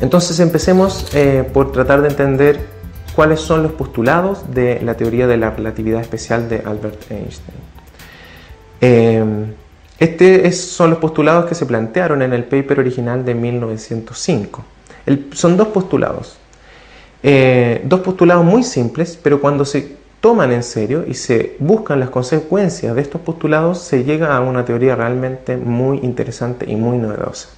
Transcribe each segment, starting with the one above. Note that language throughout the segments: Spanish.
Entonces empecemos por tratar de entender cuáles son los postulados de la teoría de la relatividad especial de Albert Einstein. Son los postulados que se plantearon en el paper original de 1905. Son dos postulados muy simples, pero cuando se toman en serio y se buscan las consecuencias de estos postulados, se llega a una teoría realmente muy interesante y muy novedosa.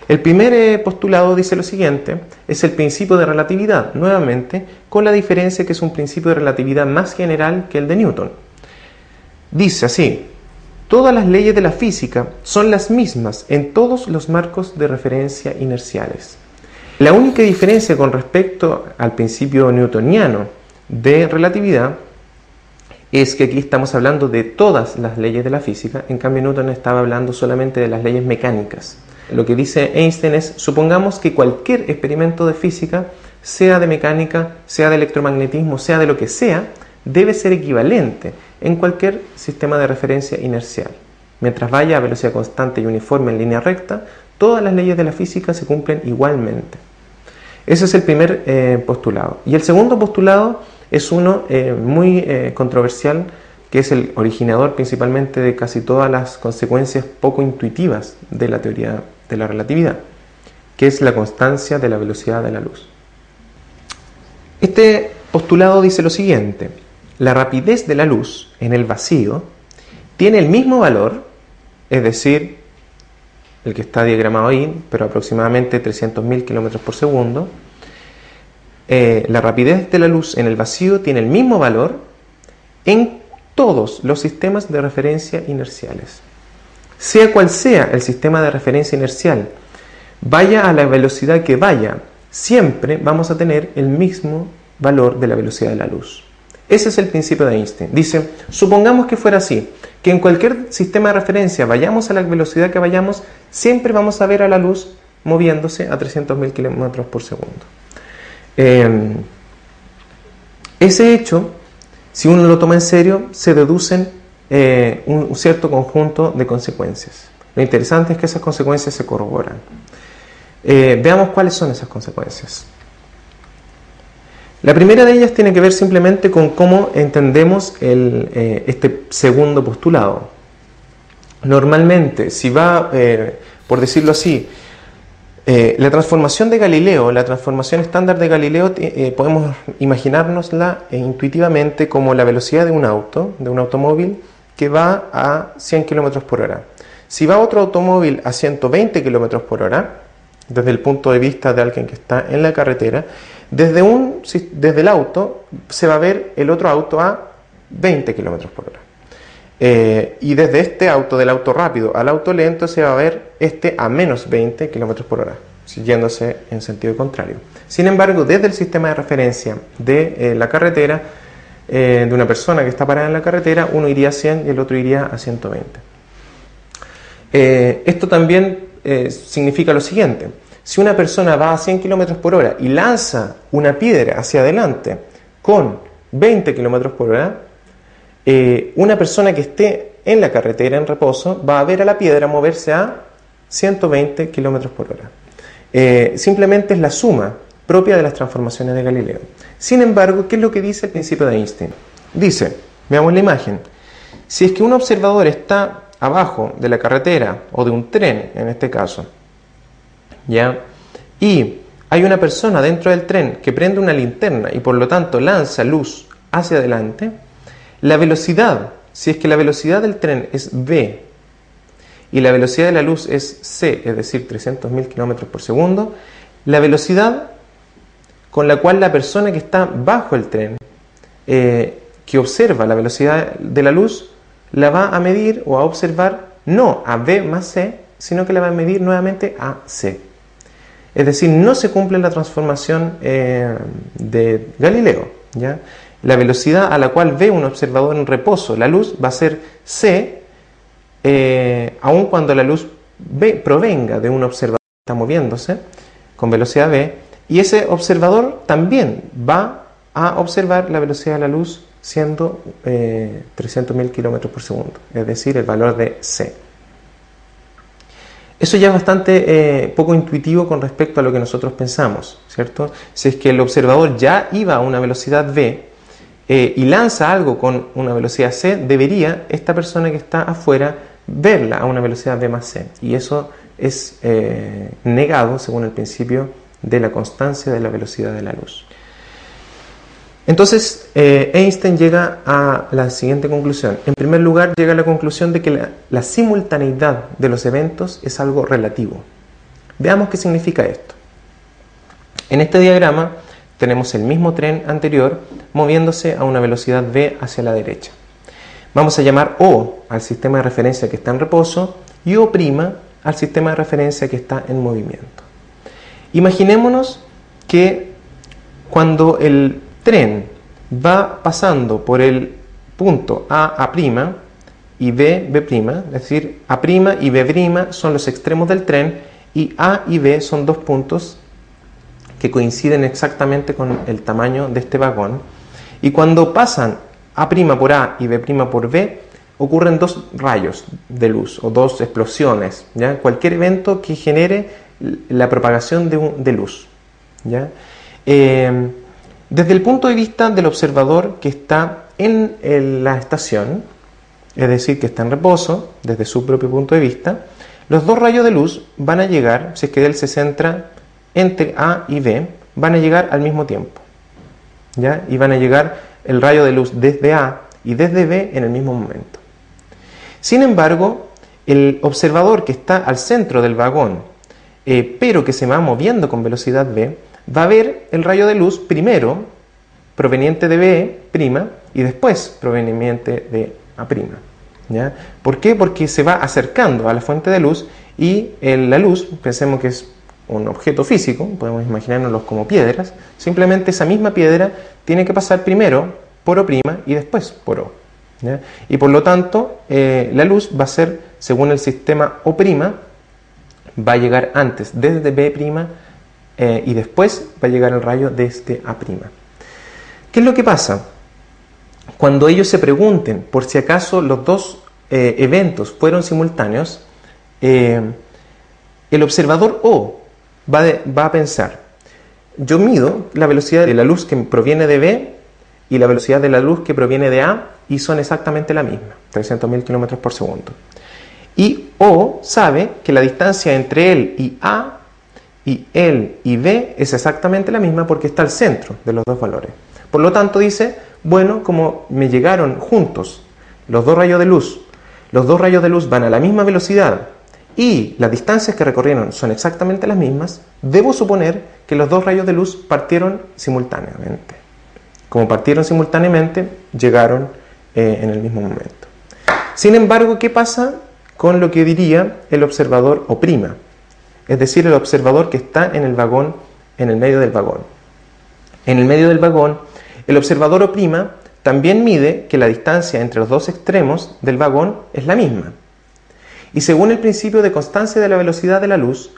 El primer postulado dice lo siguiente: es el principio de relatividad, nuevamente, con la diferencia que es un principio de relatividad más general que el de Newton. Dice así: todas las leyes de la física son las mismas en todos los marcos de referencia inerciales. La única diferencia con respecto al principio newtoniano de relatividad es que aquí estamos hablando de todas las leyes de la física, en cambio Newton estaba hablando solamente de las leyes mecánicas. Lo que dice Einstein es: supongamos que cualquier experimento de física, sea de mecánica, sea de electromagnetismo, sea de lo que sea, debe ser equivalente en cualquier sistema de referencia inercial. Mientras vaya a velocidad constante y uniforme en línea recta, todas las leyes de la física se cumplen igualmente. Ese es el primer postulado. Y el segundo postulado es uno muy controversial, que es el originador principalmente de casi todas las consecuencias poco intuitivas de la teoría de la relatividad, que es la constancia de la velocidad de la luz. Este postulado dice lo siguiente: la rapidez de la luz en el vacío tiene el mismo valor, es decir, el que está diagramado ahí, pero aproximadamente 300.000 km por segundo. La rapidez de la luz en el vacío tiene el mismo valor en todos los sistemas de referencia inerciales. Sea cual sea el sistema de referencia inercial, vaya a la velocidad que vaya, siempre vamos a tener el mismo valor de la velocidad de la luz. Ese es el principio de Einstein. Dice: supongamos que fuera así, que en cualquier sistema de referencia, vayamos a la velocidad que vayamos, siempre vamos a ver a la luz moviéndose a 300.000 km por segundo. Ese hecho, si uno lo toma en serio, se deducen un cierto conjunto de consecuencias. Lo interesante es que esas consecuencias se corroboran. Veamos cuáles son esas consecuencias. La primera de ellas tiene que ver simplemente con cómo entendemos este segundo postulado. Normalmente, si va, por decirlo así, la transformación de Galileo, la transformación estándar de Galileo, podemos imaginárnosla intuitivamente como la velocidad de un automóvil que va a 100 km por hora. Si va otro automóvil a 120 km por hora, desde el punto de vista de alguien que está en la carretera, desde el auto se va a ver el otro auto a 20 km por hora. Y desde este auto, del auto rápido al auto lento, se va a ver este a menos 20 km por hora, yéndose en sentido contrario. Sin embargo, desde el sistema de referencia de la carretera, de una persona que está parada en la carretera, uno iría a 100 y el otro iría a 120. Esto también significa lo siguiente: si una persona va a 100 km por hora y lanza una piedra hacia adelante con 20 km por hora, una persona que esté en la carretera en reposo va a ver a la piedra moverse a 120 km por hora. Simplemente es la suma propia de las transformaciones de Galileo. Sin embargo, ¿qué es lo que dice el principio de Einstein? Dice, veamos la imagen: si es que un observador está abajo de la carretera o de un tren, en este caso, ¿ya?, y hay una persona dentro del tren que prende una linterna y por lo tanto lanza luz hacia adelante, la velocidad, si es que la velocidad del tren es v y la velocidad de la luz es c, es decir, 300.000 km por segundo, la velocidad con la cual la persona que está bajo el tren, que observa la velocidad de la luz, la va a medir o a observar no a v más c, sino que la va a medir nuevamente a c. Es decir, no se cumple la transformación de Galileo, ¿ya? La velocidad a la cual ve un observador en reposo la luz va a ser c, aun cuando la luz provenga de un observador que está moviéndose con velocidad v, y ese observador también va a observar la velocidad de la luz siendo 300.000 kilómetros por segundo, es decir, el valor de c. Eso ya es bastante poco intuitivo con respecto a lo que nosotros pensamos, ¿cierto? Si es que el observador ya iba a una velocidad v y lanza algo con una velocidad c, debería esta persona que está afuera verla a una velocidad v más c. Y eso es negado según el principio de la constancia de la velocidad de la luz. Entonces, Einstein llega a la siguiente conclusión. En primer lugar, llega a la conclusión de que la simultaneidad de los eventos es algo relativo. Veamos qué significa esto. En este diagrama tenemos el mismo tren anterior moviéndose a una velocidad v hacia la derecha. Vamos a llamar O al sistema de referencia que está en reposo y O' al sistema de referencia que está en movimiento. Imaginémonos que cuando el tren va pasando por el punto A' y B', es decir, A' y B' son los extremos del tren y A y B son dos puntos que coinciden exactamente con el tamaño de este vagón, y cuando pasan A' por A y B' por B ocurren dos rayos de luz o dos explosiones, ¿ya? Cualquier evento que genere la propagación de luz, ¿ya? Desde el punto de vista del observador que está en la estación, es decir, que está en reposo, desde su propio punto de vista, los dos rayos de luz van a llegar, si es que él se centra entre A y B, van a llegar al mismo tiempo, ¿ya? Y van a llegar el rayo de luz desde A y desde B en el mismo momento. Sin embargo, el observador que está al centro del vagón, pero que se va moviendo con velocidad v, va a ver el rayo de luz primero proveniente de B' y después proveniente de A', ¿ya? ¿Por qué? Porque se va acercando a la fuente de luz y la luz, pensemos que es un objeto físico, podemos imaginárnoslos como piedras, simplemente esa misma piedra tiene que pasar primero por O' y después por O, ¿ya? Y por lo tanto la luz va a ser, según el sistema O', va a llegar antes desde B' y después va a llegar el rayo desde A'. ¿Qué es lo que pasa? Cuando ellos se pregunten por si acaso los dos eventos fueron simultáneos, el observador O va a pensar: yo mido la velocidad de la luz que proviene de B y la velocidad de la luz que proviene de A y son exactamente la misma, 300.000 kilómetros por segundo. Y O sabe que la distancia entre él y A y él y B es exactamente la misma porque está al centro de los dos valores. Por lo tanto dice, bueno, como me llegaron juntos los dos rayos de luz van a la misma velocidad y las distancias que recorrieron son exactamente las mismas, debo suponer que los dos rayos de luz partieron simultáneamente. Como partieron simultáneamente, llegaron en el mismo momento. Sin embargo, ¿qué pasa con lo que diría el observador O'? Es decir, el observador que está en el vagón, en el medio del vagón. En el medio del vagón, el observador O' también mide que la distancia entre los dos extremos del vagón es la misma. Y según el principio de constancia de la velocidad de la luz,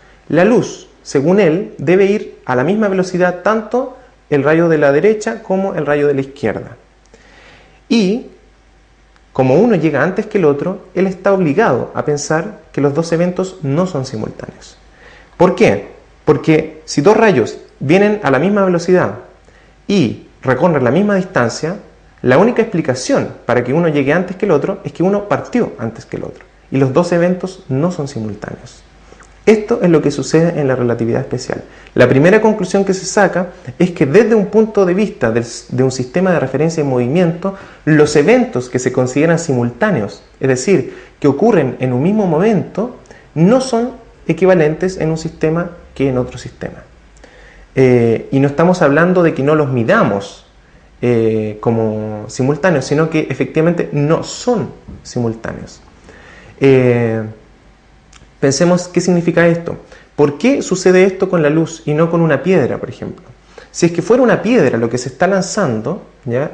según él, debe ir a la misma velocidad tanto el rayo de la derecha como el rayo de la izquierda. Y como uno llega antes que el otro, él está obligado a pensar que los dos eventos no son simultáneos. ¿Por qué? Porque si dos rayos vienen a la misma velocidad y recorren la misma distancia, la única explicación para que uno llegue antes que el otro es que uno partió antes que el otro. Y los dos eventos no son simultáneos. Esto es lo que sucede en la relatividad especial. La primera conclusión que se saca es que desde un punto de vista de un sistema de referencia en movimiento, los eventos que se consideran simultáneos, es decir, que ocurren en un mismo momento, no son equivalentes en un sistema que en otro sistema. Y no estamos hablando de que no los midamos como simultáneos, sino que efectivamente no son simultáneos. Pensemos qué significa esto. ¿Por qué sucede esto con la luz y no con una piedra, por ejemplo? Si es que fuera una piedra lo que se está lanzando, ¿ya?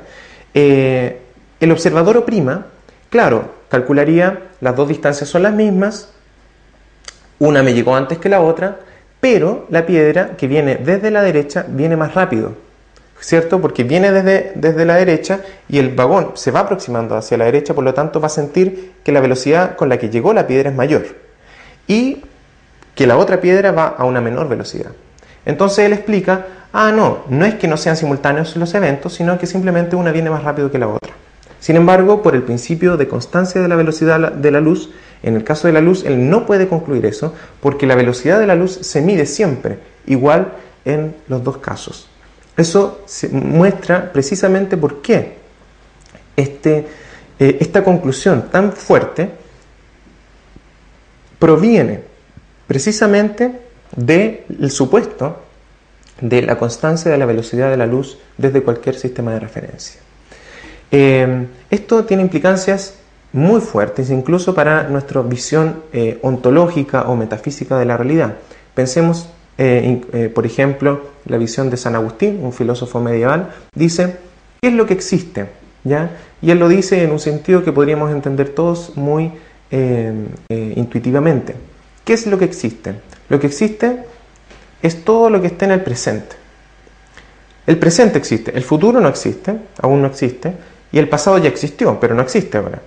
El observador O', claro, calcularía las dos distancias son las mismas, una me llegó antes que la otra, pero la piedra que viene desde la derecha viene más rápido. ¿cierto? Porque viene desde la derecha y el vagón se va aproximando hacia la derecha, por lo tanto va a sentir que la velocidad con la que llegó la piedra es mayor y que la otra piedra va a una menor velocidad. Entonces él explica, no es que no sean simultáneos los eventos, sino que simplemente una viene más rápido que la otra. Sin embargo, por el principio de constancia de la velocidad de la luz, en el caso de la luz, él no puede concluir eso, porque la velocidad de la luz se mide siempre igual en los dos casos. Eso muestra precisamente por qué esta conclusión tan fuerte proviene precisamente del supuesto de la constancia de la velocidad de la luz desde cualquier sistema de referencia. Esto tiene implicancias muy fuertes, incluso para nuestra visión ontológica o metafísica de la realidad. Pensemos, por ejemplo, la visión de San Agustín, un filósofo medieval, dice, ¿qué es lo que existe? ¿Ya? Y él lo dice en un sentido que podríamos entender todos muy intuitivamente. ¿Qué es lo que existe? Lo que existe es todo lo que está en el presente. El presente existe, el futuro no existe, aún no existe, y el pasado ya existió, pero no existe ahora.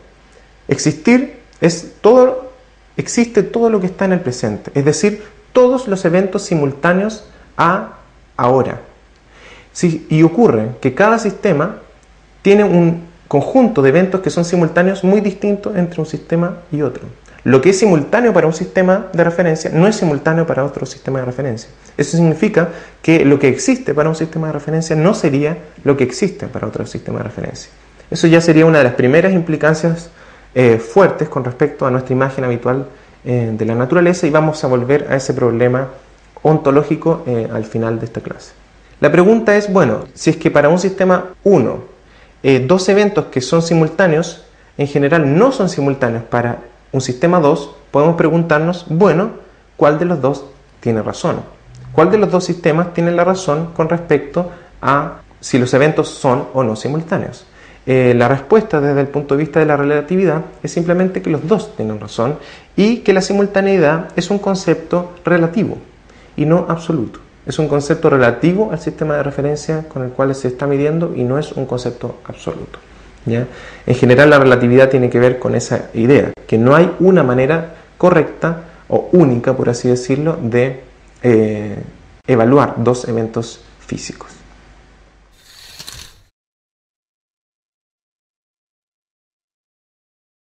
Existir es todo, existe todo lo que está en el presente, es decir, todos los eventos simultáneos a ahora. Sí, y ocurre que cada sistema tiene un conjunto de eventos que son simultáneos muy distintos entre un sistema y otro. Lo que es simultáneo para un sistema de referencia no es simultáneo para otro sistema de referencia. Eso significa que lo que existe para un sistema de referencia no sería lo que existe para otro sistema de referencia. Eso ya sería una de las primeras implicancias fuertes con respecto a nuestra imagen habitual de la naturaleza, y vamos a volver a ese problema ontológico al final de esta clase. La pregunta es, bueno, si es que para un sistema 1, dos eventos que son simultáneos, en general no son simultáneos para un sistema 2, podemos preguntarnos, bueno, ¿cuál de los dos tiene razón? ¿Cuál de los dos sistemas tiene la razón con respecto a si los eventos son o no simultáneos? La respuesta desde el punto de vista de la relatividad es simplemente que los dos tienen razón y que la simultaneidad es un concepto relativo y no absoluto. Es un concepto relativo al sistema de referencia con el cual se está midiendo y no es un concepto absoluto. ¿Ya? En general la relatividad tiene que ver con esa idea, que no hay una manera correcta o única, por así decirlo, de evaluar dos eventos físicos.